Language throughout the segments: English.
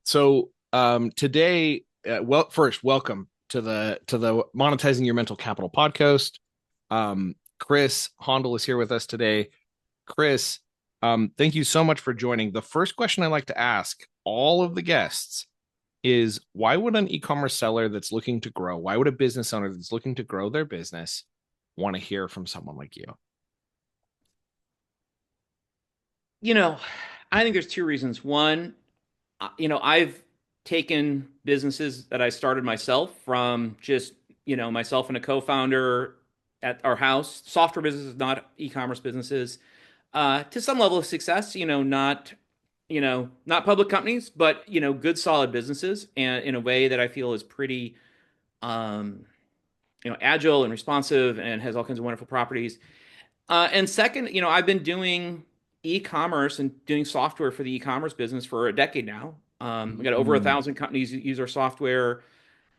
Today, first, welcome to the Monetizing Your Mental Capital podcast. Chris Hondl is here with us today. Chris, thank you so much for joining. The first question I like to ask all of the guests is why would an e-commerce seller that's looking to grow, why would a business owner that's looking to grow their business want to hear from someone like you? You know, I think there's two reasons. One, I've taken businesses that I started myself from just, myself and a co-founder at our house, software businesses, not e-commerce businesses, to some level of success, not public companies, but, good solid businesses and in a way that I feel is pretty, um, agile and responsive and has all kinds of wonderful properties. And second, I've been doing e-commerce and doing software for the e-commerce business for a decade now. We got over a Mm, thousand companies that use our software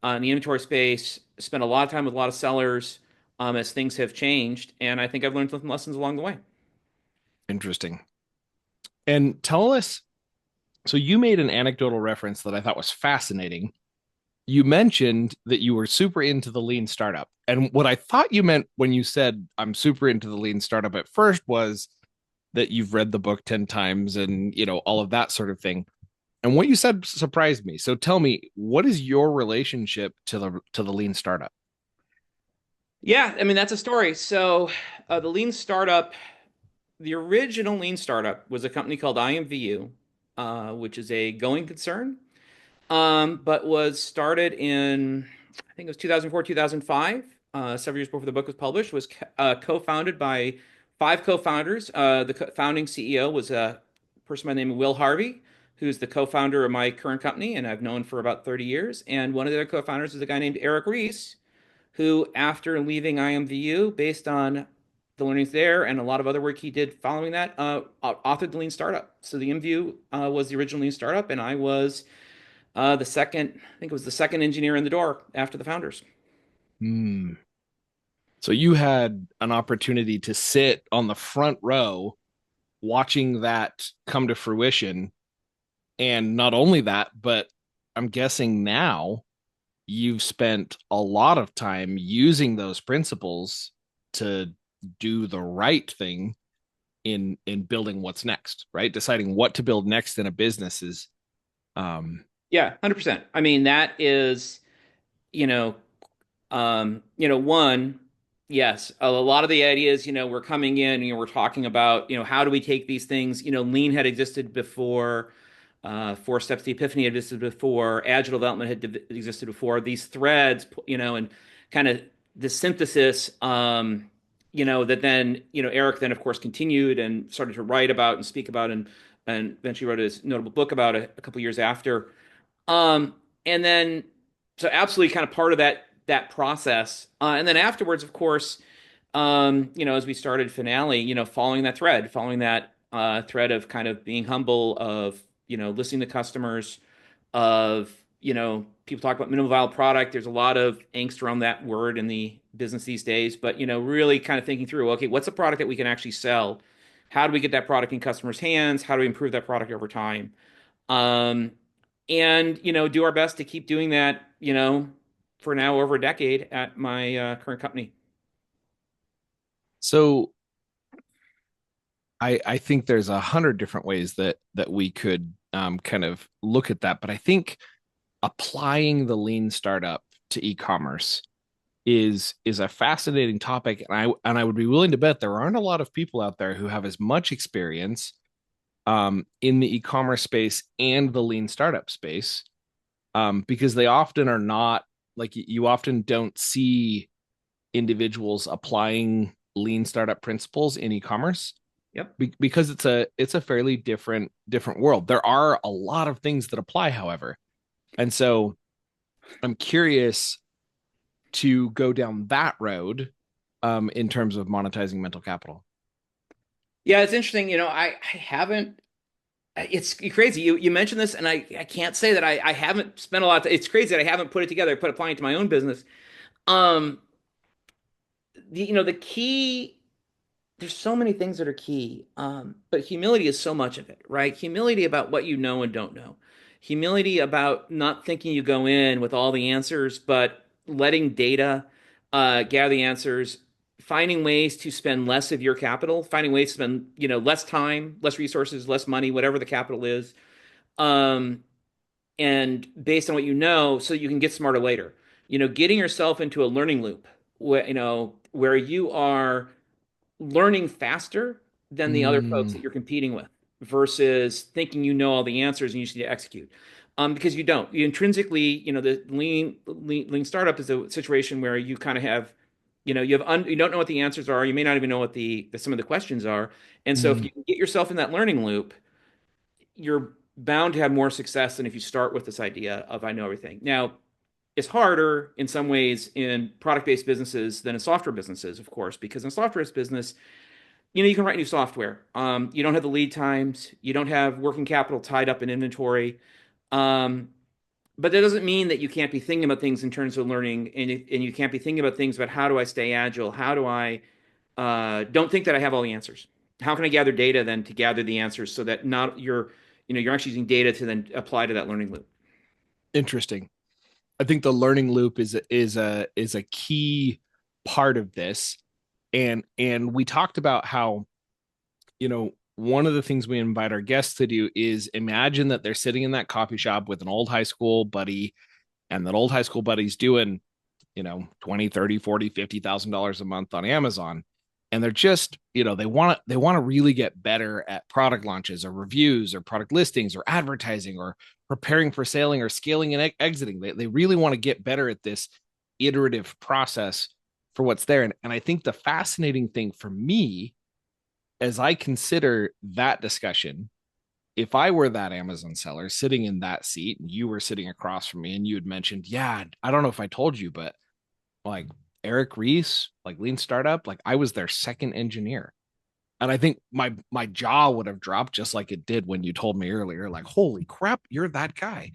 in the inventory space. Spent a lot of time with a lot of sellers as things have changed, and I think I've learned some lessons along the way. interesting. And tell us, so you made an anecdotal reference that I thought was fascinating. You mentioned that you were super into the lean startup. And what I thought you meant when you said, I'm super into the lean startup at first was that you've read the book 10 times and, all of that sort of thing. And what you said surprised me. So tell me, what is your relationship to the lean startup? Yeah, I mean that's a story. So the lean startup, the original lean startup was a company called IMVU, which is a going concern, but was started in, I think it was 2004, 2005, several years before the book was published, was co-founded by five co-founders. The founding CEO was a person by the name of Will Harvey, who's the co-founder of my current company, and I've known for about 30 years. And one of the other co-founders is a guy named Eric Rees, who, after leaving IMVU, based on the learnings there and a lot of other work he did following that, authored the Lean Startup. So the IMVU was the original Lean Startup, and I was the second, I think it was the second engineer in the door after the founders. Hmm. So you had an opportunity to sit on the front row watching that come to fruition. And not only that, but I'm guessing now you've spent a lot of time using those principles to do the right thing in building what's next, right? Deciding what to build next in a business is um Yeah, 100%. I mean, that is, one, yes, a lot of the ideas, we're coming in, we're talking about, how do we take these things, lean had existed before, four steps to epiphany had existed before, agile development had existed before, these threads, and kind of the synthesis, that then, Eric then of course continued and started to write about and speak about and eventually wrote his notable book about it a couple years after. Um, and then, so absolutely kind of part of that process. And then afterwards, of course, as we started Finale, following that thread of kind of being humble, of listening to customers, of people talk about minimum viable product. There's a lot of angst around that word in the business these days, but really kind of thinking through, okay, what's a product that we can actually sell? How do we get that product in customers' hands? How do we improve that product over time? Um, and do our best to keep doing that, for now over a decade at my current company. so I think there's 100 different ways that we could kind of look at that, but I think applying the lean startup to e-commerce is a fascinating topic, and I would be willing to bet there aren't a lot of people out there who have as much experience in the e-commerce space and the lean startup space, because they often are not, like, you often don't see individuals applying lean startup principles in e-commerce Yep. because it's a fairly different world. There are a lot of things that apply, however, and so I'm curious to go down that road in terms of monetizing mental capital. Yeah, it's interesting. I haven't. It's crazy. You mentioned this, and I can't say that I haven't spent a lot. It's crazy that I haven't put it together. I put applying it to my own business. Um, the key. There's so many things that are key, but humility is so much of it, right? Humility about what you know and don't know. humility about not thinking you go in with all the answers, but letting data gather the answers, finding ways to spend less of your capital, finding ways to spend, less time, less resources, less money, whatever the capital is, um, and based on what you know, so you can get smarter later. Getting yourself into a learning loop where you are learning faster than the other folks Mm, that you're competing with versus thinking you know all the answers and you just need to execute. Because you don't. You intrinsically, the lean startup is a situation where you kind of have, you don't know what the answers are. You may not even know what some of the questions are. And so if mm, you can get yourself in that learning loop, you're bound to have more success than if you start with this idea of I know everything. Now, it's harder in some ways in product-based businesses than in software businesses, of course, because in software business, you can write new software. You don't have the lead times. You don't have working capital tied up in inventory. Um, but that doesn't mean that you can't be thinking about things in terms of learning, and you can't be thinking about things about how do I stay agile? How do I don't think that I have all the answers? How can I gather data then to gather the answers so that not you're actually using data to then apply to that learning loop. interesting. I think the learning loop is a key part of this. And we talked about how, one of the things we invite our guests to do is imagine that they're sitting in that coffee shop with an old high school buddy, and that old high school buddy's doing, 20, 30, 40, $50,000 a month on Amazon. And they're just, they want to really get better at product launches or reviews or product listings or advertising or preparing for selling or scaling and exiting. They really want to get better at this iterative process for what's there. And I think the fascinating thing for me, as I consider that discussion, if I were that Amazon seller sitting in that seat and you were sitting across from me and you had mentioned, yeah, I don't know if I told you, but like Eric Reese, like Lean Startup, like I was their second engineer. And I think my jaw would have dropped just like it did when you told me earlier, like, holy crap, you're that guy.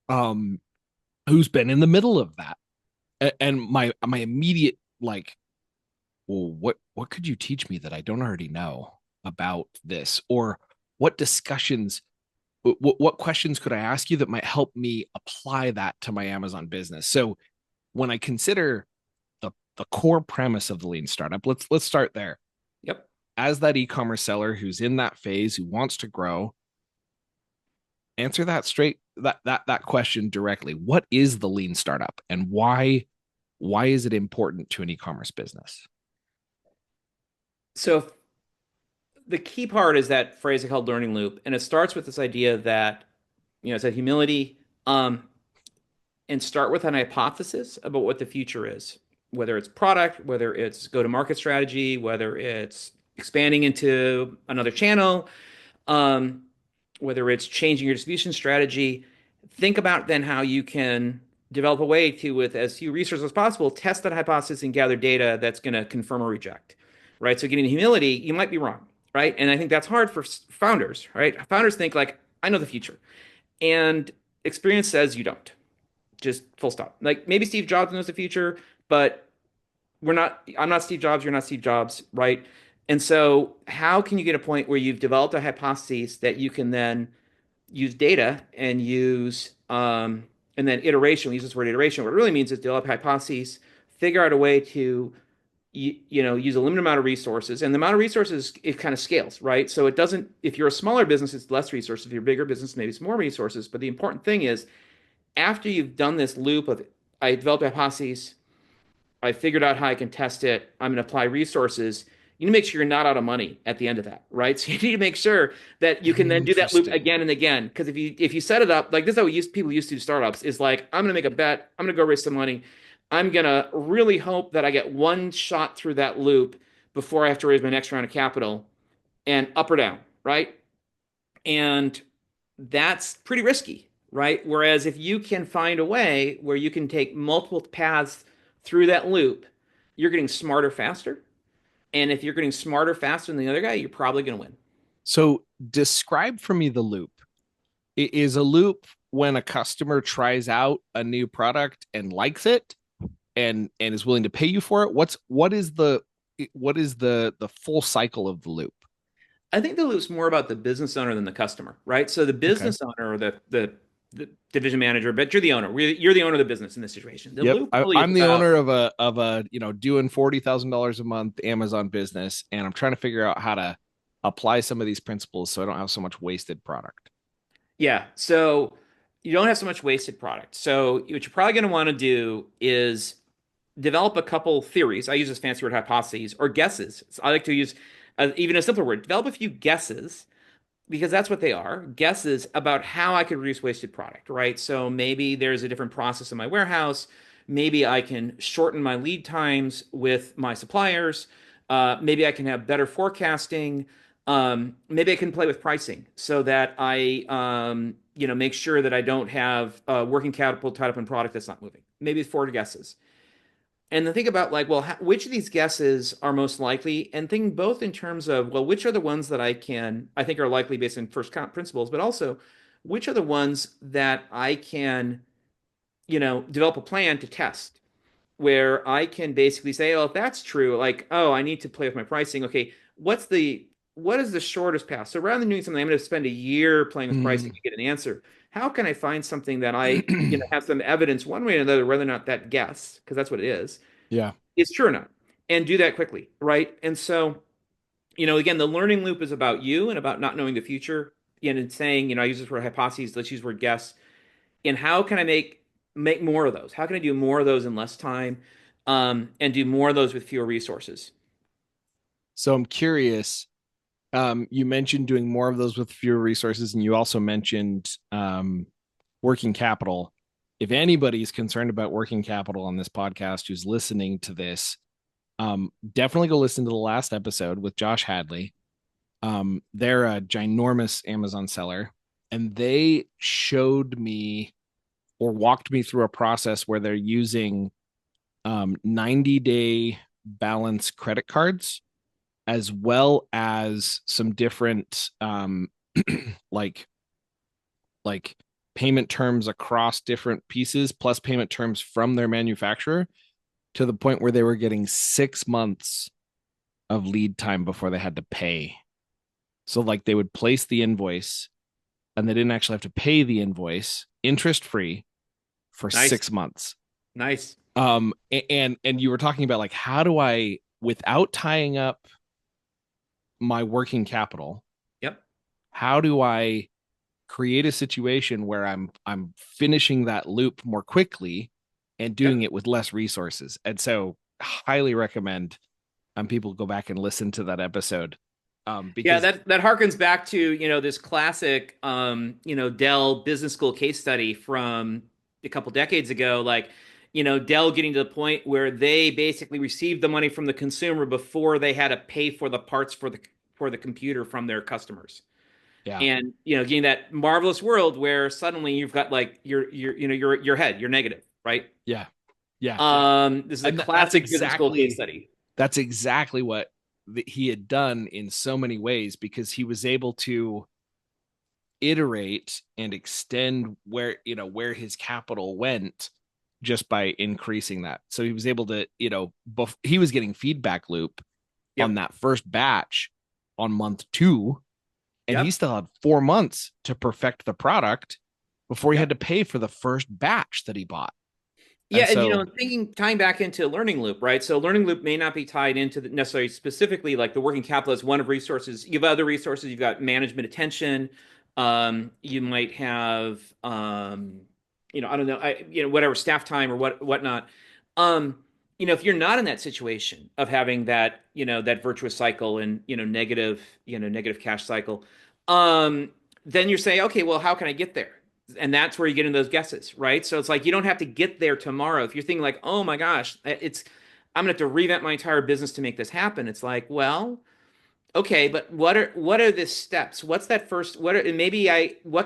Um, who's been in the middle of that. And my immediate like, well, what could you teach me that I don't already know about this? Or what discussions, what questions could I ask you that might help me apply that to my Amazon business? So when I consider the core premise of the lean startup, let's start there. Yep. As that e-commerce seller who's in that phase, who wants to grow, answer that question directly. What is the lean startup, and why is it important to an e-commerce business? So the key part is that phrase called learning loop, and it starts with this idea that it's that humility, and start with an hypothesis about what the future is, whether it's product, whether it's go-to-market strategy, whether it's expanding into another channel, um, whether it's changing your distribution strategy. Think about then how you can develop a way to, with as few resources as possible, test that hypothesis and gather data that's going to confirm or reject, right? So getting humility, you might be wrong, right? And I think that's hard for founders, right? Founders think like, I know the future. And experience says you don't. Just full stop. Like maybe Steve Jobs knows the future, but I'm not Steve Jobs, you're not Steve Jobs, right? And so how can you get a point where you've developed a hypothesis that you can then use data and use and then iteration, we use this word iteration. What it really means is develop hypotheses, figure out a way to use a limited amount of resources, and the amount of resources it kind of scales, right? So it doesn't, if you're a smaller business, it's less resources. If you're a bigger business, maybe it's more resources. But the important thing is after you've done this loop of I developed hypotheses, I figured out how I can test it, I'm going to apply resources. You need to make sure you're not out of money at the end of that, right? So you need to make sure that you can then do that loop Interesting. again and again. Because if you set it up like this, is how people used to do startups is like I'm going to make a bet, I'm going to go raise some money, I'm going to really hope that I get one shot through that loop before I have to raise my next round of capital, and up or down, right? And that's pretty risky, right? Whereas if you can find a way where you can take multiple paths through that loop, you're getting smarter faster. And if you're getting smarter faster than the other guy, you're probably going to win. So describe for me the loop. Is a loop when a customer tries out a new product and likes it and is willing to pay you for it? What is the full cycle of the loop? I think the loop's more about the business owner than the customer, right? So the Okay. business owner or the the division manager, but you're the owner. You're the owner of the business in this situation. The Yep. loop really is I'm the about, owner of a doing $40,000 a month Amazon business, and I'm trying to figure out how to apply some of these principles so I don't have so much wasted product. yeah. So you don't have so much wasted product. So what you're probably going to want to do is develop a couple theories. I use this fancy word hypotheses or guesses. So I like to use even a simpler word. Develop a few guesses because that's what they are, guesses about how I could reduce wasted product, right? So maybe there's a different process in my warehouse. Maybe I can shorten my lead times with my suppliers. Maybe I can have better forecasting. Maybe I can play with pricing so that I, make sure that I don't have working capital tied up in product that's not moving. Maybe four guesses. And then think about like, well, which of these guesses are most likely? And think both in terms of, well, which are the ones that I think are likely based on first count principles, but also which are the ones that I can, develop a plan to test where I can basically say, oh, if that's true, like, oh, I need to play with my pricing. Okay, what is the shortest path? So rather than doing something, I'm going to spend a year playing with pricing Mm. to get an answer. How can I find something that I, have some evidence one way or another, whether or not that guess, because that's what it Yeah. is true or not, and do that quickly, right? And so, again, the learning loop is about you and about not knowing the future. And saying, I use this word hypotheses, let's use the word guess. And how can I make more of those? How can I do more of those in less time, and do more of those with fewer resources? So I'm curious. You mentioned doing more of those with fewer resources, and you also mentioned working capital. If anybody's concerned about working capital on this podcast who's listening to this, definitely go listen to the last episode with Josh Hadley. They're a ginormous Amazon seller, and they showed me or walked me through a process where they're using 90-day balance credit cards as well as some different like like payment terms across different pieces plus payment terms from their manufacturer to the point where they were getting 6 months of lead time before they had to pay. So like they would place the invoice and they didn't actually have to pay the invoice interest free for Nice, 6 months. nice. And you were talking about like how do I without tying up my working capital, Yep. how do I create a situation where I'm finishing that loop more quickly and doing Yep. it with less resources. And so highly recommend people go back and listen to that episode. Yeah, Because that harkens back to, this classic Dell Business School case study from a couple decades ago, like, Dell getting to the point where they basically received the money from the consumer before they had to pay for the parts for the computer from their customers. yeah, And, getting that marvelous world where suddenly you've got like your head, you're negative, right? yeah, yeah. This is a And that's classic business school case exactly study. what he had done in so many ways because he was able to iterate and extend where his capital went just by increasing that. So he was able to, he was getting feedback loop on Yep. that first batch on month 2, and he Yep. still had 4 months to perfect the product before he had Yep. to pay for the first batch that he bought. Yeah, And and so, tying back into learning loop, right? So learning loop may not be tied into necessarily specifically like the working capital is one of resources. You have other resources. You've got management attention. You might have, I don't know, whatever staff time or whatnot. Um, if you're not in that situation of having that, that virtuous cycle and negative cash cycle, um, then you're saying, okay, well, how can I get there? And that's where you get into those guesses, right? So it's like you don't have to get there tomorrow. If you're thinking like, oh my gosh, I'm gonna have to revamp my entire business to make this happen. It's like, well, okay, but what are the steps? What's that first? What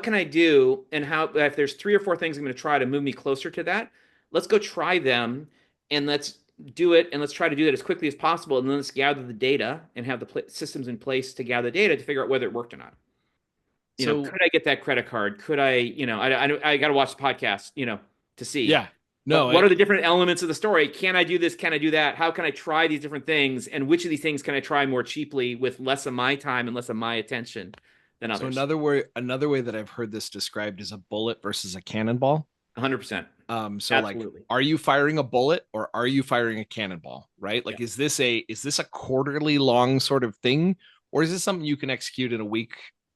can I do? And how if there's three or four things I'm gonna try to move me closer to that, let's go try them and let's do it and let's try to do that as quickly as possible. And then let's gather the data and have the systems in place to gather data to figure out whether it worked or not. so Could I get that credit card? Could I, I got to watch the podcast, to see. yeah, But no, what are the different elements of the story? Can I do this? Can I do that? How can I try these different things? And which of these things can I try more cheaply with less of my time and less of my attention? than So others. another way that I've heard this described is a bullet versus a cannonball. 100%. So like, Absolutely. are you firing a bullet or are you firing a cannonball? Right? Yeah. Like, is this a quarterly long sort of thing, or is this something you can execute in a week,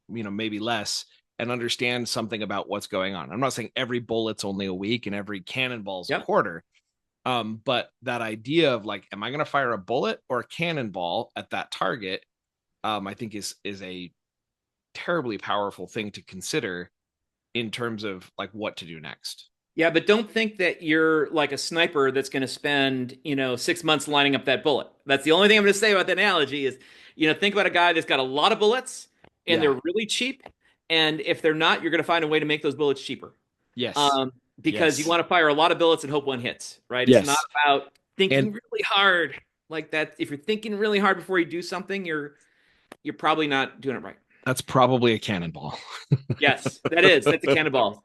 maybe less, and understand something about what's going on? I'm not saying every bullet's only a week and every cannonball's a Yep. quarter. But that idea of like, am I going to fire a bullet or a cannonball at that target? I think is a terribly powerful thing to consider in terms of like what to do next. Yeah, but don't think that you're like a sniper that's going to spend, 6 months lining up that bullet. That's the only thing I'm going to say about the analogy is, think about a guy that's got a lot of bullets and Yeah. they're really cheap. And if they're not, you're going to find a way to make those bullets cheaper. Yes. Um, because you Yes. want to fire a lot of bullets and hope one hits, right? It's not Yes. about thinking And really hard like that. If you're thinking really hard before you do something, you're probably not doing it right. that's probably a cannonball. Yes, that's a cannonball.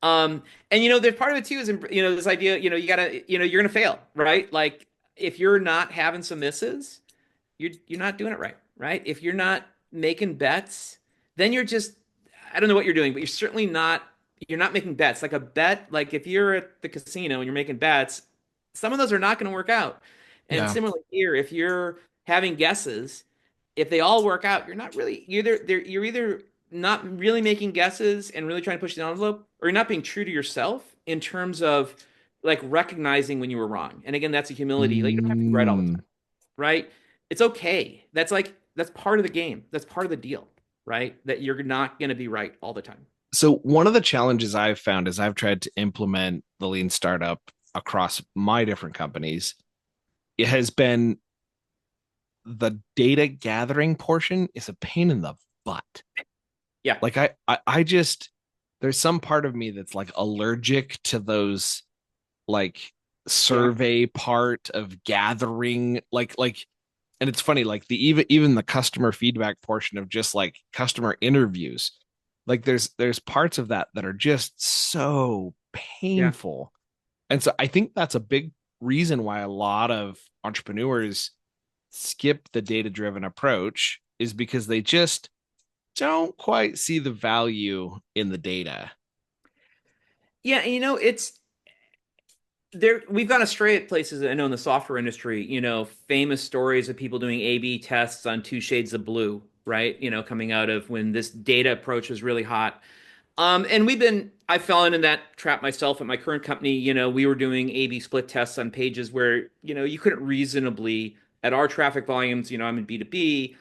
And there's part of it too is this idea, you gotta, you're gonna fail, right? Like if you're not having some misses, you're not doing it right, right? If you're not making bets, then you're just I don't know what you're doing, but you're not making bets. Like a bet, like if you're at the casino and you're making bets, some of those are not going to work out. And Yeah. similarly here, if you're having guesses, if they all work out, you're either not really making guesses and really trying to push the envelope, or you're not being true to yourself in terms of like recognizing when you were wrong. And again, that's a humility. Like you don't have to be right all the Mm. time, right? It's okay. That's part of the game. That's part of the deal, right? That you're not going to be right all the time. So one of the challenges I've found as I've tried to implement the lean startup across my different companies, it has been the data gathering portion is a pain in the butt. Yeah, Like I just there's some part of me that's like allergic to those like yeah, survey part of gathering like and it's funny like the even the customer feedback portion of just like customer interviews, like there's parts of that that are just so yeah. painful. And so I think that's a big reason why a lot of entrepreneurs skip the data driven approach, is because they just don't quite see the value in the data. Yeah, and it's there we've gone astray at places I know in the software industry, famous stories of people doing A/B tests on two shades of blue, right? Coming out of when this data approach was really hot. And I fell into that trap myself at my current company. We were doing A/B split tests on pages where, you couldn't reasonably, at our traffic volumes, I'm in B2B,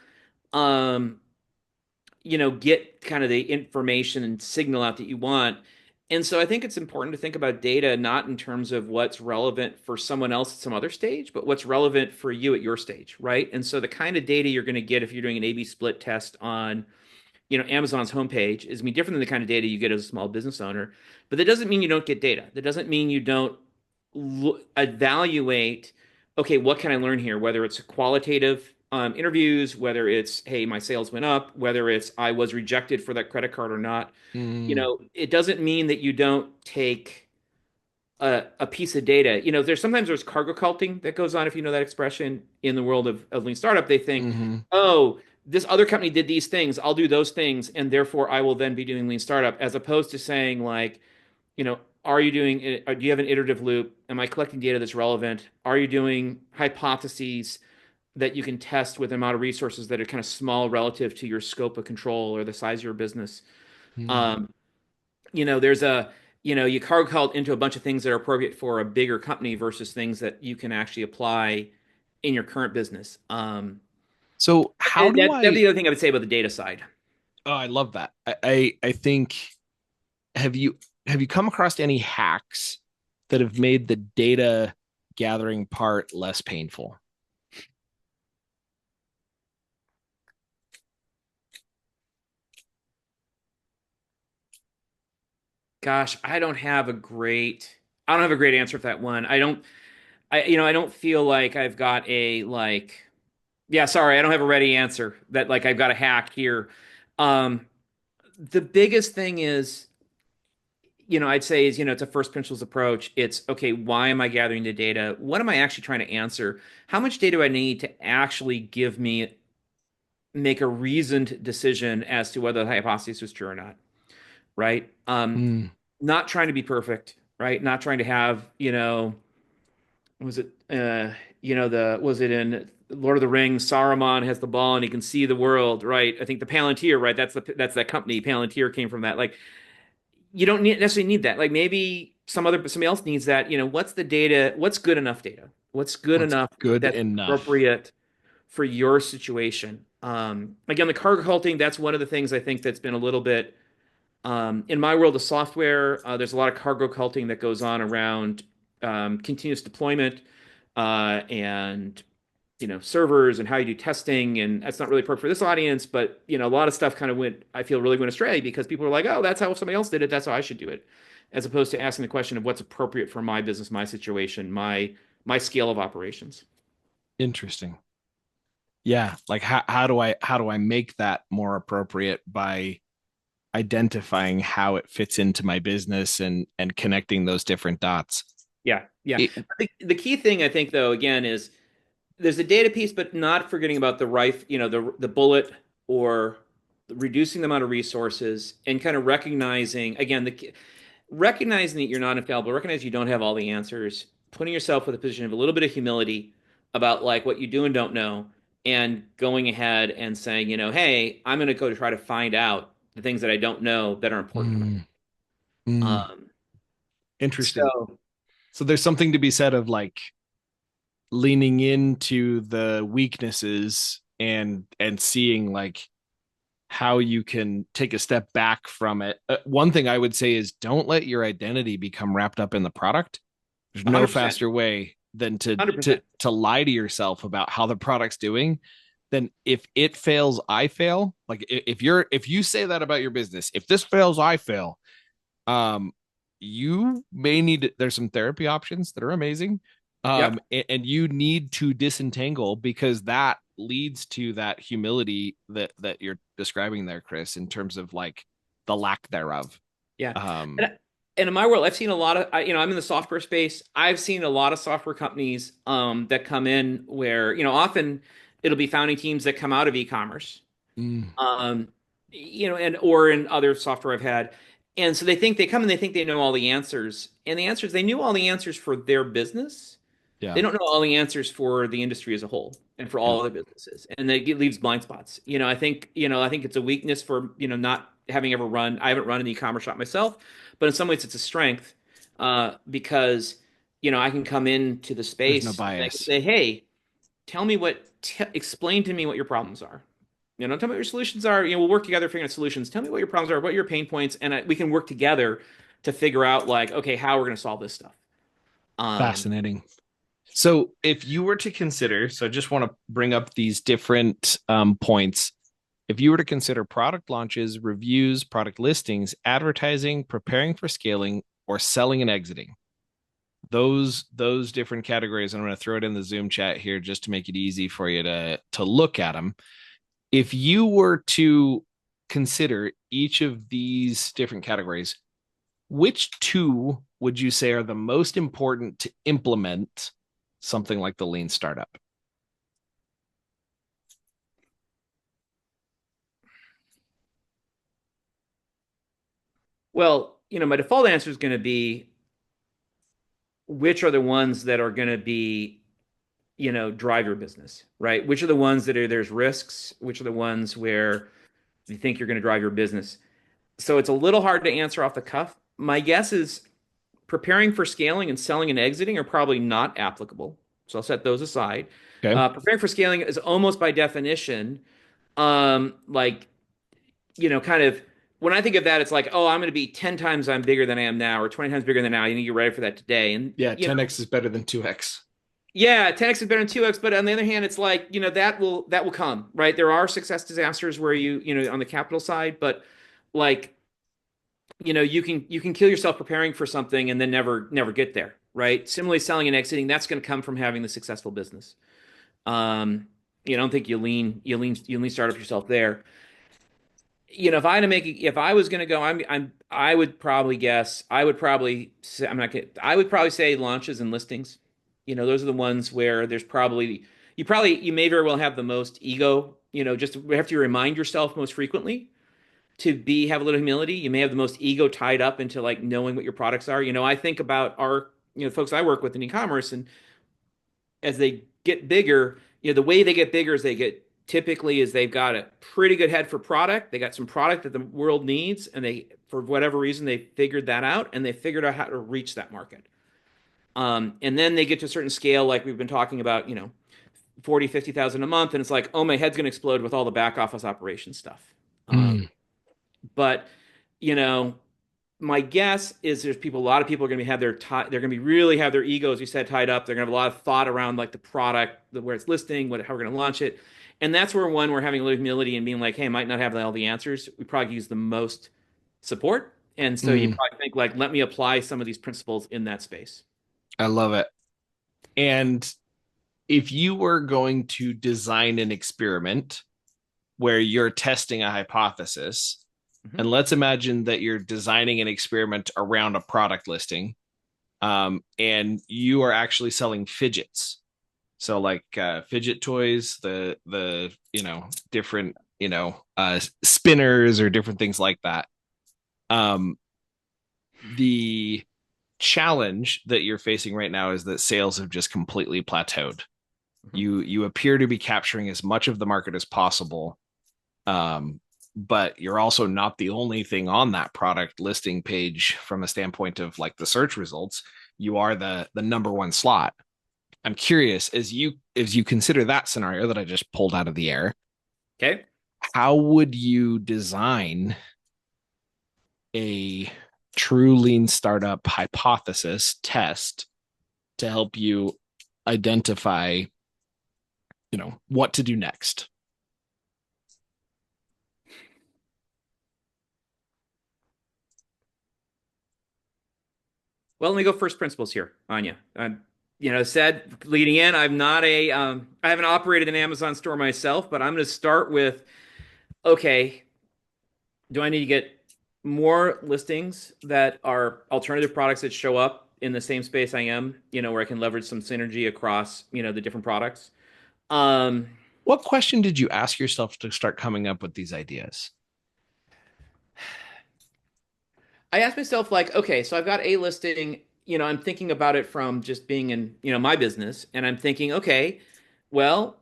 um, get kind of the information and signal out that you want. And so I think it's important to think about data not in terms of what's relevant for someone else at some other stage, but what's relevant for you at your stage, right? And so the kind of data you're going to get if you're doing an A/B split test on Amazon's homepage is going to be different than the kind of data you get as a small business owner. But that doesn't mean you don't get data. That doesn't mean you don't evaluate, okay, what can I learn here? Whether it's qualitative interviews, whether it's, hey, my sales went up, whether it's I was rejected for that credit card or not. Mm, It doesn't mean that you don't take a piece of data. There's cargo culting that goes on, if you know that expression in the world of lean startup. They think, mm-hmm, oh, this other company did these things, I'll do those things, and therefore I will then be doing lean startup, as opposed to saying like, do you have an iterative loop? Am I collecting data that's relevant? Are you doing hypotheses that you can test with the amount of resources that are kind of small relative to your scope of control or the size of your business? mm. Um, there's you cargo cult into a bunch of things that are appropriate for a bigger company versus things that you can actually apply in your current business. So how And do that'd be I the other thing I would say about the data side. oh, I love that. I think, have you come across any hacks that have made the data gathering part less painful? Gosh, I don't have a great answer for that one. I don't feel like I've got yeah, sorry, I don't have a ready answer that like I've got a hack here. Um, the biggest thing is, I'd say is, it's a first principles approach. It's okay, why am I gathering the data? What am I actually trying to answer? How much data do I need to actually give me make a reasoned decision as to whether the hypothesis was true or not, right? Mm. Not trying to be perfect, right? Not trying to have, was it the was it in Lord of the Rings, Saruman has the ball and he can see the world, right? I think the Palantir, right? That's that company. Palantir came from that. Like you don't necessarily need that. Like maybe somebody else needs that. What's the data? What's good enough data? What's good What's enough good that's enough? appropriate for your situation? Again, the cargo culting, that's one of the things I think that's been a little bit in my world of software. There's a lot of cargo culting that goes on around continuous deployment and servers and how you do testing, and that's not really appropriate for this audience, but a lot of stuff kind of I feel really went astray because people are like, oh, that's how somebody else did it, that's how I should do it, as opposed to asking the question of what's appropriate for my business, my situation, my scale of operations. Interesting. Yeah, like how do I make that more appropriate by identifying how it fits into my business and connecting those different dots. Yeah, yeah. It, I think the key thing, I think, though, again, is there's a data piece, but not forgetting about the right, the bullet, or reducing the amount of resources, and kind of recognizing, again, recognizing that you're not infallible, recognize you don't have all the answers, putting yourself with a position of a little bit of humility about like what you do and don't know, and going ahead and saying, hey, I'm going to go to try to find out the things that I don't know that are important to me. mm, mm, Um, interesting. so So there's something to be said of like leaning into the weaknesses and seeing like how you can take a step back from it. One thing I would say is don't let your identity become wrapped up in the product. There's no 100%, faster way than to 100%. lie to yourself about how the product's doing. Then if it fails, I fail. Like if you say that about your business, if this fails, I fail. Um, you may need there's some therapy options that are amazing. Yep. And you need to disentangle because that leads to that humility that you're describing there, Chris, in terms of like the lack thereof. Yeah. Um, And in my world, I've seen a lot of, I'm in the software space. I've seen a lot of software companies that come in where, often it'll be founding teams that come out of e-commerce, mm, um, and or in other software I've had. And so they come and they think they know all the answers. And the answers, they knew all the answers for their business. yeah, They don't know all the answers for the industry as a whole and for yeah. all other businesses, and it leaves blind spots. I think it's a weakness for not having ever run. I haven't run an e-commerce shop myself, but in some ways it's a strength because I can come into the There's no space and I can bias. say, hey, explain to me what your problems are. Tell me what your solutions are. We'll work together figuring out solutions. Tell me what your problems are, what your pain points, and we can work together to figure out like, okay, how we're going to solve this stuff. Um, Fascinating. So, if you were to consider, so I just want to bring up these different points. If you were to consider product launches, reviews, product listings, advertising, preparing for scaling, or selling and exiting, those different categories, I'm going to throw it in the Zoom chat here just to make it easy for you to look at them. If you were to consider each of these different categories, which two would you say are the most important to implement something like the lean startup? well, my default answer is going to be which are the ones that are going to be drive your business, right? Which are the ones that there's risks, which are the ones where you think you're going to drive your business. So it's a little hard to answer off the cuff. My guess is preparing for scaling and selling and exiting are probably not applicable, so I'll set those aside. Okay. Preparing for scaling is almost by definition like kind of, when I think of that, it's like, oh, I'm going to be 10 times I'm bigger than I am now, or 20 times bigger than now. You need to get ready for that today. And Yeah, 10x is better than 2x. yeah, 10x is better than 2x, but on the other hand, it's like, that will come, right? There are success disasters where on the capital side, but like, you can kill yourself preparing for something and then never get there, right? Similarly, selling and exiting, that's going to come from having the successful business. I don't think you lean startup yourself there. If I had to if I was going to go, I would probably guess, I would probably say, I'm not gonna, I would probably say launches and listings. Those are the ones where there's probably, you may very well have the most ego just have to remind yourself most frequently to be have a little humility. You may have the most ego tied up into like knowing what your products are. I think about our folks I work with in e-commerce, and as they get bigger, the way they get bigger is they've got a pretty good head for product. They got some product that the world needs, and they for whatever reason they figured that out, and they figured out how to reach that market. And then they get to a certain scale, like we've been talking about, 40, 50,000 a month, and it's like, oh, my head's going to explode with all the back office operation stuff. Mm, But you know, my guess is a lot of people are going to they're going to be really have their egos, you said, tied up. They're going to have a lot of thought around like the product, where it's listing, how we're going to launch it, and that's where we're having a little humility and being like, hey, I might not have all the answers. We probably use the most support, and so you mm, probably think like, let me apply some of these principles in that space. I love it. And if you were going to design an experiment where you're testing a hypothesis, Mhm. and let's imagine that you're designing an experiment around a product listing, and you are actually selling fidgets. So like fidget toys, the different spinners or different things like that. Um, the challenge that you're facing right now is that sales have just completely plateaued. Mhm. You appear to be capturing as much of the market as possible, um, but you're also not the only thing on that product listing page from a standpoint of like the search results. You are the number one slot. I'm curious, as you consider that scenario that I just pulled out of the air, Okay. how would you design a true lean startup hypothesis test to help you identify, what to do next? Well, let me go first principles here, Anya. Said leading in, I haven't operated an Amazon store myself, but I'm going to start with, okay, do I need to get more listings that are alternative products that show up in the same space I am, where I can leverage some synergy across, the different products? Um, What question did you ask yourself to start coming up with these ideas? I asked myself, like, okay, so I've got a listing, I'm thinking about it from just being in, my business, and I'm thinking, okay, well,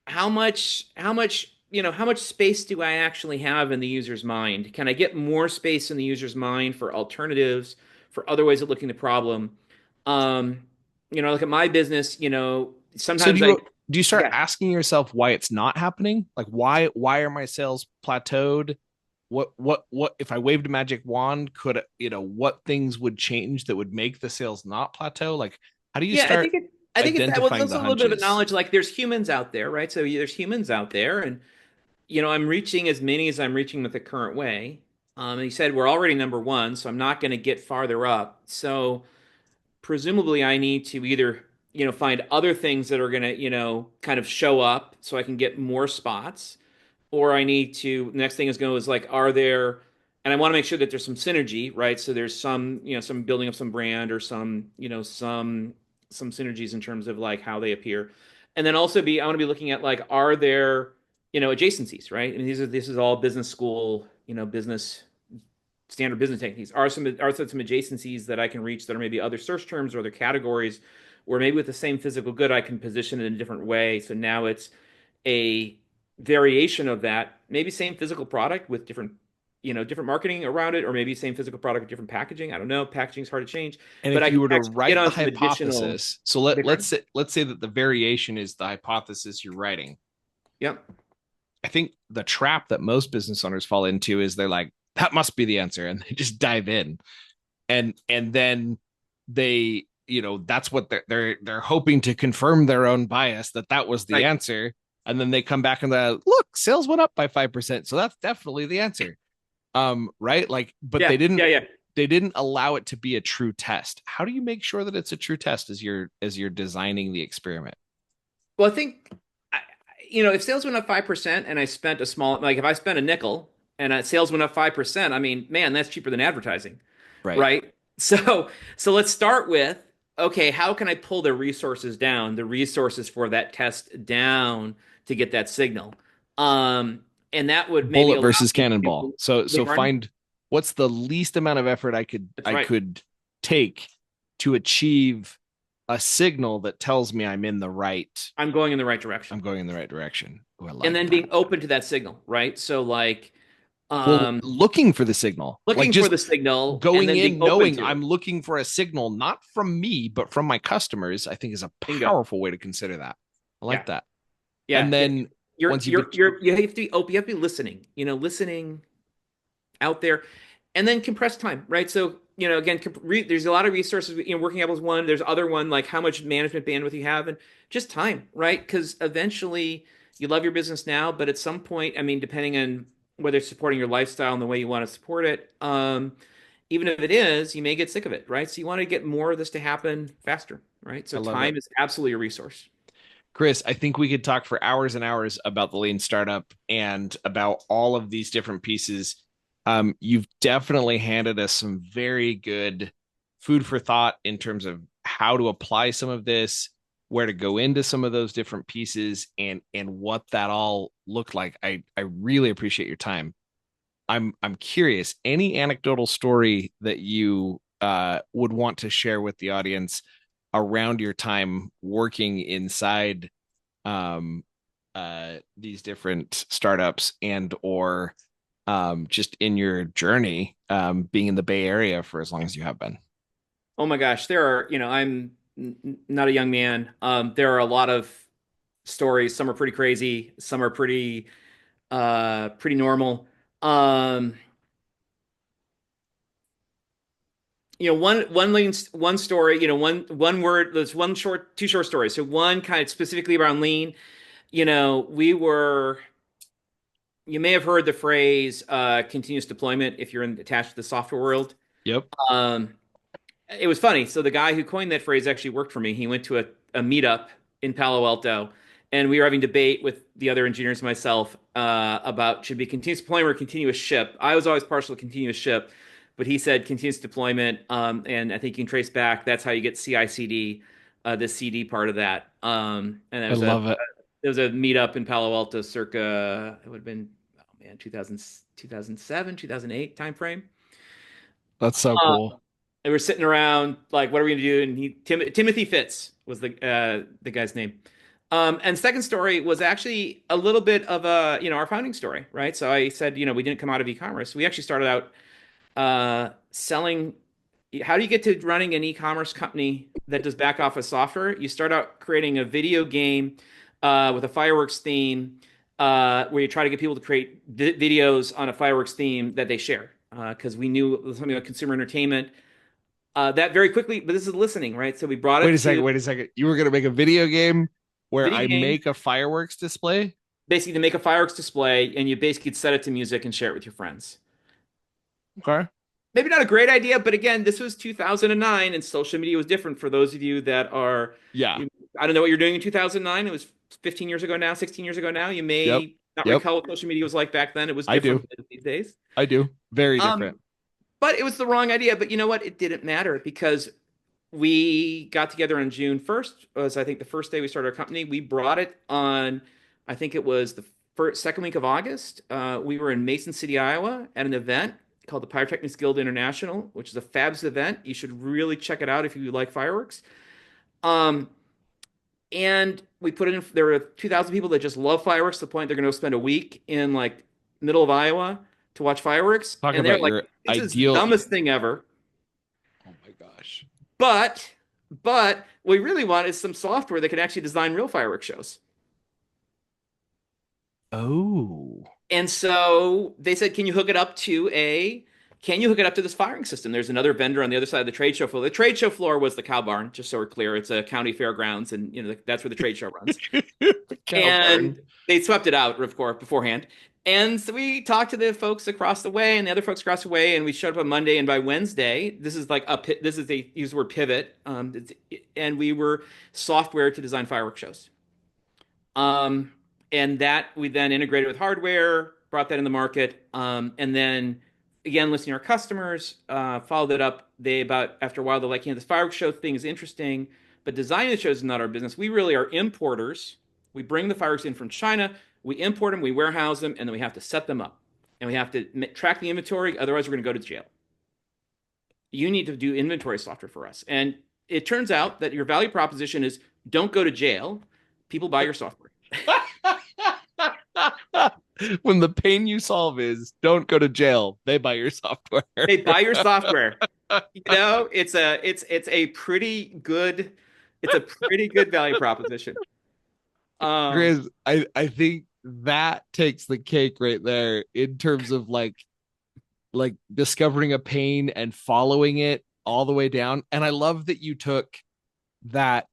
how much space do I actually have in the user's mind? Can I get more space in the user's mind for alternatives, for other ways of looking at the problem? Um, look at my business, So do sometimes you start yeah, asking yourself why it's not happening? Like why are my sales plateaued? What if I waved a magic wand, could what things would change that would make the sales not plateau? Like how do you yeah, start I think it's that. Well, it's identifying the also a little bit of a hunches? knowledge, like there's humans out there, right? So there's humans out there, and I'm reaching as many as I'm reaching with the current way. And he said we're already number one, so I'm not going to get farther up. So presumably, I need to either find other things that are going to kind of show up so I can get more spots, or I need to. The next thing is going to is like, are there? And I want to make sure that there's some synergy, right? So there's some building up some brand or some synergies in terms of like how they appear, and then also I want to be looking at like, are there adjacencies, right? I mean, this is all business school, business standard business techniques. Are there some adjacencies that I can reach that are maybe other search terms or other categories, where maybe with the same physical good I can position it in a different way? So now it's a variation of that, maybe same physical product with different marketing around it, or maybe same physical product with different packaging. I don't know. Packaging is hard to change, And but if I you can were to actually get write the on some additional. hypothesis, so Sorry. let's say that the variation is the hypothesis you're writing. Yep. I think the trap that most business owners fall into is they're like, that must be the answer, and they just dive in, and then they, that's what they're hoping to confirm their own bias that was the Right. answer, and then they come back and they're like, look, sales went up by 5%, so that's definitely the answer. Right, like, but Yeah. Yeah. Yeah. they didn't allow it to be a true test. How do you make sure that it's a true test as you're designing the experiment? Well, I think, if sales went up 5% and I spent a small, like if I spent a nickel and sales went up 5%, I mean, man, that's cheaper than advertising, Right. right? So let's start with, okay, how can I pull the resources for that test down to get that signal? Um, and that would maybe Bullet allow versus me cannonball. to So big pardon? find what's the least amount of effort I could That's I right. could take to achieve a signal that tells me I'm going in the right direction. I'm going in the right direction. Oh, I And like then that. being open to that signal, right? So like Well, um looking for the signal, like looking for just the signal and going then being in open knowing to it. I'm looking for a signal not from me but from my customers, I think is a Bingo. powerful way to consider that. I Yeah. like that. Yeah. And then once you've You have to be open, you have to be listening, listening out there, and then compress time, right? So, again, there's a lot of resources. Working Apple's one. There's other one like how much management bandwidth you have, and just time, right? Because eventually, you love your business now, but at some point, I mean, depending on whether it's supporting your lifestyle and the way you want to support it, even if it is, you may get sick of it, right? So you want to get more of this to happen faster, right? I So love it. time is absolutely a resource. Chris, I think we could talk for hours and hours about the lean startup and about all of these different pieces. You've definitely handed us some very good food for thought in terms of how to apply some of this, where to go into some of those different pieces, and what that all looked like. I really appreciate your time. I'm curious, any anecdotal story that you would want to share with the audience around your time working inside um, these different startups and or just in your journey being in the Bay Area for as long as you have been. Oh my gosh, I'm not a young man. There are a lot of stories. Some are pretty crazy. Some are pretty normal. Um, one story. One word. There's two short stories. So one kind of specifically around lean. We were. You may have heard the phrase continuous deployment if you're attached to the software world. Yep. Um, It was funny. So the guy who coined that phrase actually worked for me. He went to a meetup in Palo Alto, and we were having debate with the other engineers and myself about should be continuous deployment or continuous ship. I was always partial to continuous ship, but he said continuous deployment, and I think you can trace back. That's how you get CI/CD, the CD part of that. And I love it. there was a meetup in Palo Alto, circa it would have been oh man 2007, 2008 timeframe. That's so cool. And we're sitting around like, what are we gonna do? And Timothy Fitz was the guy's name. And second story was actually a little bit of our founding story, right? So I said, we didn't come out of e-commerce. We actually started out selling. How do you get to running an e-commerce company that does back office software? You start out creating a video game with a fireworks theme, where you try to get people to create videos on a fireworks theme that they share. Because we knew it was something about consumer entertainment that very quickly, but this is listening, right? So we brought Wait it a to second. Wait a second. You were going to make a video game where video I game, make a fireworks display? basically to make a fireworks display, and you basically set it to music and share it with your friends. Okay. Maybe not a great idea, but again, this was 2009, and social media was different for those of you that are, Yeah. I don't know what you're doing in 2009. It was 15 years ago now, 16 years ago now. You Yep. may not Yep. recall what social media was like back then. It was I different do. than these days. I do. Very different. Um, but it was the wrong idea. But you know what? It didn't matter because we got together on June 1st, was I think the first day we started our company. We brought it on, I think it was the second week of August. We were in Mason City, Iowa at an event called the Pyrotechnics Guild International, which is a fabulous event. You should really check it out if you like fireworks. Um, and we put it in, there were 2,000 people that just love fireworks to the point they're going to spend a week in like middle of Iowa to watch fireworks. Talk And they're about like, your this is the ideal. dumbest thing ever. Oh my gosh. But what we really want is some software that can actually design real fireworks shows. Oh. And so they said, can you hook it up to this firing system? There's another vendor on the other side of the trade show floor. The trade show floor was the cow barn, just so we're clear. It's a county fairgrounds, and that's where the trade show runs. Cow And burn. they swept it out, of course, beforehand. And so we talked to the folks across the way and the other folks across the way, and we showed up on Monday. And by Wednesday, this is like this is they use the word pivot, and we were software to design fireworks shows. Um, and that we then integrated with hardware, brought that in the market, and then again listening to our customers, followed it up. After a while they're like, this fireworks show thing is interesting, but designing the shows is not our business. We really are importers. We bring the fireworks in from China. We import them, we warehouse them, and then we have to set them up. And we have to track the inventory. Otherwise, we're going to go to jail. You need to do inventory software for us. And it turns out that your value proposition is don't go to jail. People buy your software. When the pain you solve is don't go to jail, they buy your software. They buy your software. It's a pretty good value proposition. Um, Grizz, I think that takes the cake right there in terms of like discovering a pain and following it all the way down. And I love that you took that,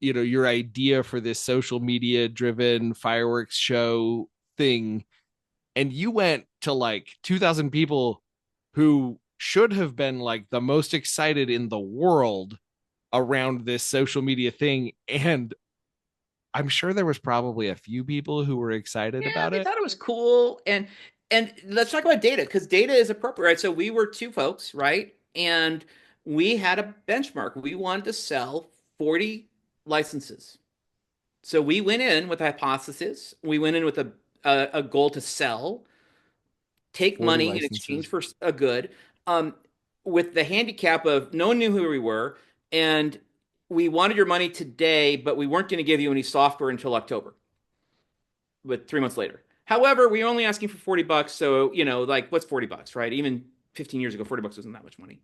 your idea for this social media driven fireworks show thing, and you went to like 2,000 people who should have been like the most excited in the world around this social media thing. And I'm sure there was probably a few people who were excited yeah, about they it. thought it was cool. And let's talk about data because data is appropriate, right? So we were two folks, right? And we had a benchmark. We wanted to sell 40 licenses. So we went in with a hypothesis. We went in with a goal to sell, take 40 money in exchange licenses. for a good, um, with the handicap of no one knew who we were, and we wanted your money today, but we weren't going to give you any software until October, but 3 months later. However, we were only asking for $40, so like what's $40, right? Even 15 years ago, $40 wasn't that much money.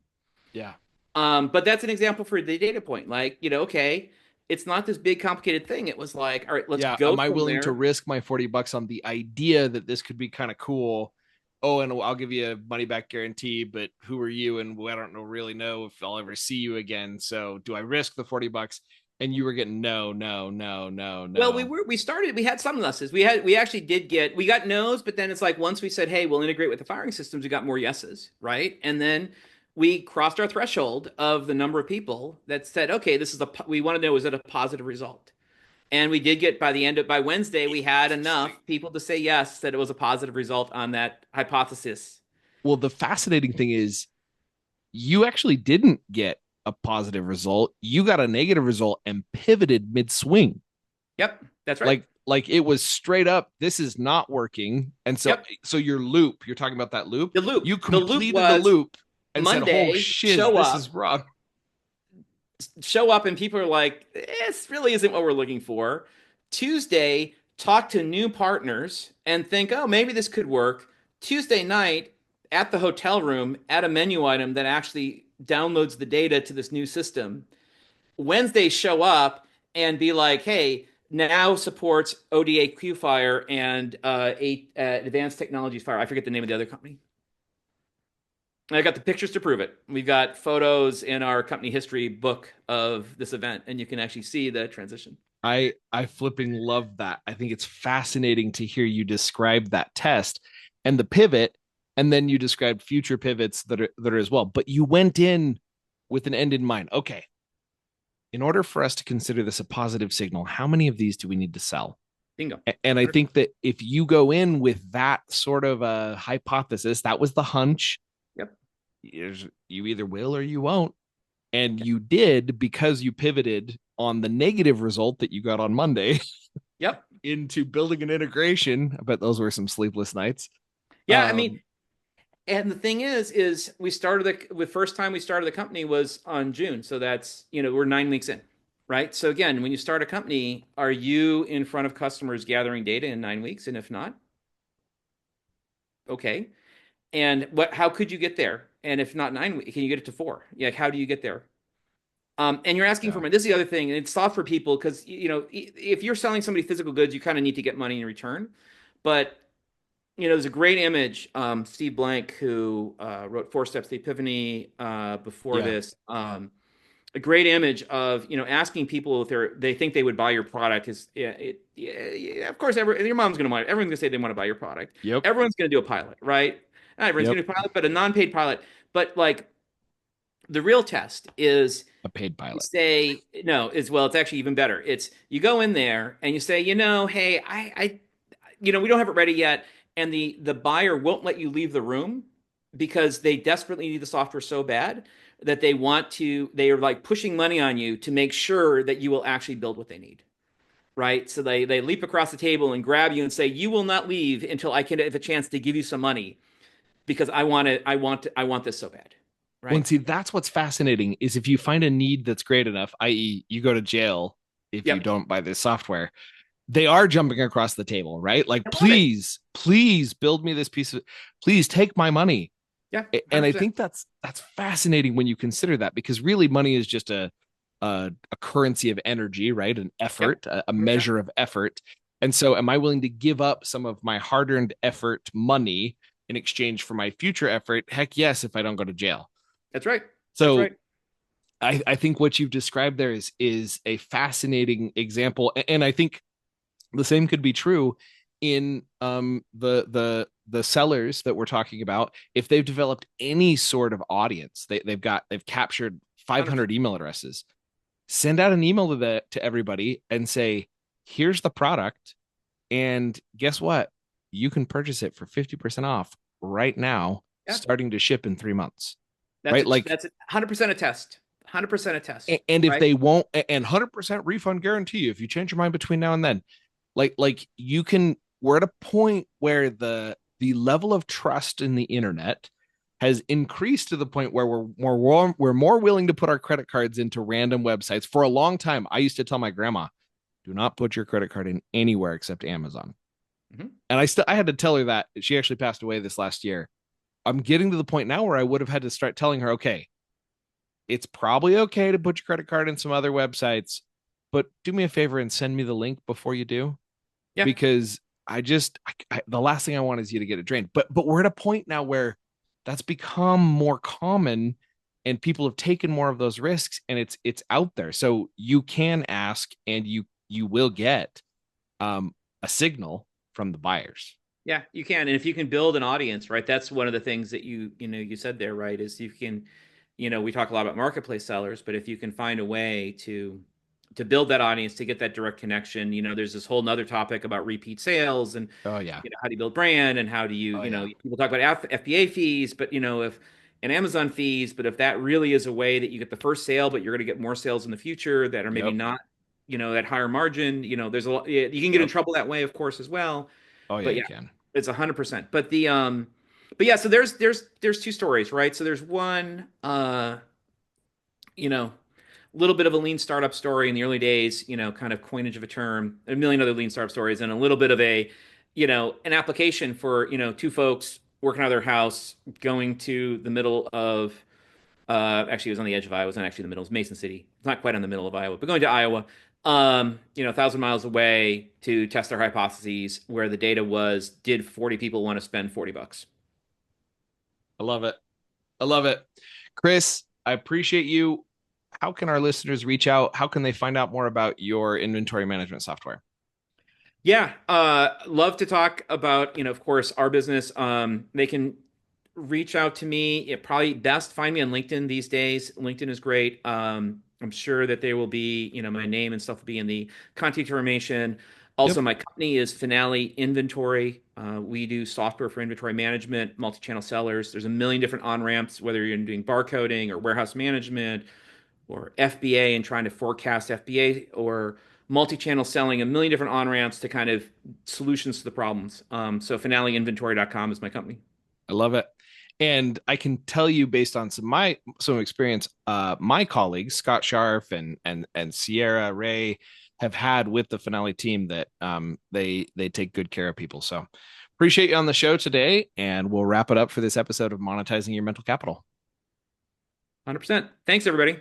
Yeah. But that's an example for the data point. Like, okay, it's not this big complicated thing. It was like, all right, let's Yeah. go Am I from willing to there. risk my $40 on the idea that this could be kind of cool? Oh, and I'll give you a money back guarantee, but who are you? And I don't really know if I'll ever see you again. So do I risk the $40? And you were getting no, no, no, no, Well, no. we had some yeses. We actually we got no's, but then it's like once we said, hey, we'll integrate with the firing systems, we got more yeses, right? And then we crossed our threshold of the number of people that said, okay, we want to know, is it a positive result? And we did get by Wednesday, we had enough people to say yes, that it was a positive result on that hypothesis. Well, the fascinating thing is you actually didn't get a positive result. You got a negative result and pivoted mid swing. Yep, that's right. Like it was straight up, this is not working. And so Yep. your loop, you're talking about that loop, you The loop completed the was loop and said, oh Monday, shiz, this is wrong. show up and people are like, this really isn't what we're looking for. Tuesday, talk to new partners and think, oh, maybe this could work. Tuesday night, at the hotel room, add a menu item that actually downloads the data to this new system. Wednesday, show up and be like, hey, now supports ODA Qfire and Advanced Technologies Fire. I forget the name of the other company. I got the pictures to prove it. We've got photos in our company history book of this event, and you can actually see the transition. I flipping love that. I think it's fascinating to hear you describe that test and the pivot, and then you described future pivots that are as well. But you went in with an end in mind. Okay, in order for us to consider this a positive signal, how many of these do we need to sell? Bingo. And I think that if you go in with that sort of a hypothesis, that was the hunch, Yep. you either will or you won't. And you did because you pivoted on the negative result that you got on Monday Yep. into building an integration. I bet those were some sleepless nights. Yeah, I mean, and the thing is the first time we started the company was on June. So that's, we're 9 weeks in, right? So again, when you start a company, are you in front of customers gathering data in 9 weeks? And if not, okay. And how could you get there? And if not 9 weeks, can you get it to 4? Yeah, how do you get there? And you're asking for Yeah. money. This is the other thing, and it's soft for people because if you're selling somebody physical goods, you kind of need to get money in return. But there's a great image. Steve Blank, who wrote Four Steps to Epiphany before Yeah. this, a great image of asking people if they think they would buy your product is of course your mom's going to want it. Everyone's going to say they want to buy your product. Yep. Everyone's going to do a pilot, right? Not everyone's Yep. going to do a pilot, but a non-paid pilot. But like the real test is A paid you pilot. say no is well, it's actually even better. It's you go in there and you say, hey, we don't have it ready yet, and the buyer won't let you leave the room because they desperately need the software so bad that they are like pushing money on you to make sure that you will actually build what they need. right? So they leap across the table and grab you and say, "You will not leave until I can have a chance to give you some money because I want this so bad." Well, and Right? see, that's what's fascinating is if you find a need that's great enough, i.e., you go to jail if you Yep. don't buy this software, they are jumping across the table, right? Like, I love it. please build me this piece of, please take my money. Yeah, And I 100%. think that's fascinating when you consider that because really money is just a currency of energy, right? An Yep. effort, a 100%. measure of effort. And so, am I willing to give up some of my hard-earned effort, money, in exchange for my future effort? Heck yes, if I don't go to jail. That's right. That's So right. I think what you've described there is a fascinating example, and I think the same could be true in the sellers that we're talking about. If they've developed any sort of audience, they've captured 100%. 500 email addresses. Send out an email to everybody and say, "Here's the product, and guess what? You can purchase it for 50% off right now, Yeah. starting to ship in 3 months." Right? Like, That's 100% a test. 100% a test, and if right? they won't, and 100% refund guarantee if you change your mind between now and then, like you can, we're at a point where the level of trust in the internet has increased to the point where we're more willing to put our credit cards into random websites. For a long time, I used to tell my grandma, do not put your credit card in anywhere except Amazon. Hmm. And I had to tell her that. She actually passed away this last year. I'm getting to the point now where I would have had to start telling her, okay, it's probably okay to put your credit card in some other websites, but do me a favor and send me the link before you do, Yeah. because the last thing I want is you to get it drained. But we're at a point now where that's become more common, and people have taken more of those risks, and it's out there. So you can ask, and you will get um, a signal from the buyers. Yeah, you can. And if you can build an audience, right? That's one of the things that you said there, right? Is you can, we talk a lot about marketplace sellers, but if you can find a way to build that audience, to get that direct connection, there's this whole nother topic about repeat sales and Oh yeah. how do you build brand and how do you, Oh yeah. people talk about FBA fees, but if and Amazon fees, but if that really is a way that you get the first sale, but you're going to get more sales in the future that are maybe Yep. not, at higher margin, there's a lot, you can get in Yep. trouble that way, of course, as well. Oh yeah, But you yeah, can. it's 100%. But yeah, so there's two stories, right? So there's one, you know, little bit of a lean startup story in the early days, kind of coinage of a term, a million other lean startup stories, and a little bit of an application for, two folks working out of their house, going to the middle of, actually, it was on the edge of Iowa. It wasn't actually the middle. It was Mason City. It's not quite on the middle of Iowa, but going to Iowa, 1,000 miles away to test their hypotheses, where the data was, did 40 people want to spend $40? I love it. I love it. Chris, I appreciate you. How can our listeners reach out? How can they find out more about your inventory management software? Yeah, love to talk about, of course, our business. They can reach out to me. It probably best find me on LinkedIn these days. LinkedIn is great. I'm sure that there will be, my name and stuff will be in the contact information. Also, Yep. my company is Finale Inventory. We do software for inventory management, multi-channel sellers. There's a million different on-ramps, whether you're doing barcoding or warehouse management or FBA and trying to forecast FBA, or multi-channel selling, a million different on-ramps to kind of solutions to the problems. So finaleinventory.com is my company. I love it. And I can tell you based on some experience, my colleagues, Scott Scharf and Sierra Ray, have had with the Finale team that they take good care of people. So appreciate you on the show today, and we'll wrap it up for this episode of Monetizing Your Mental Capital. 100%. Thanks, everybody.